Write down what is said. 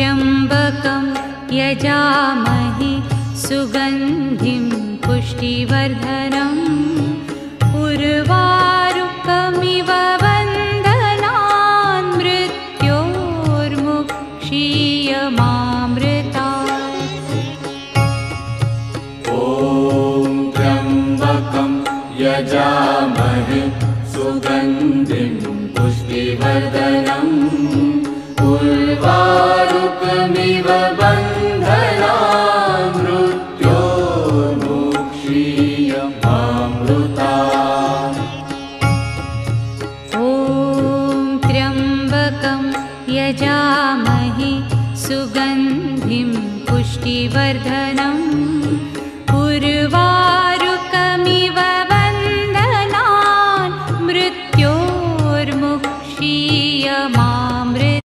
त्र्यम्बकं यजामहे सुगन्धिं पुष्टिवर्धनम् उर्वारुकमिव बन्धनान् मृत्योर्मुक्षीयमामृतात्। ॐ त्र्यम्बकं यजामहे सुगन्धिं पुष्टिवर्धनम् उर्वारुकमिव बन्धनान् मृत्योर्मुक्षीयमामृतात्। ॐ त्र्यम्बकं यजामहे सुगन्धिं पुष्टिवर्धनम् उर्वारुकमिव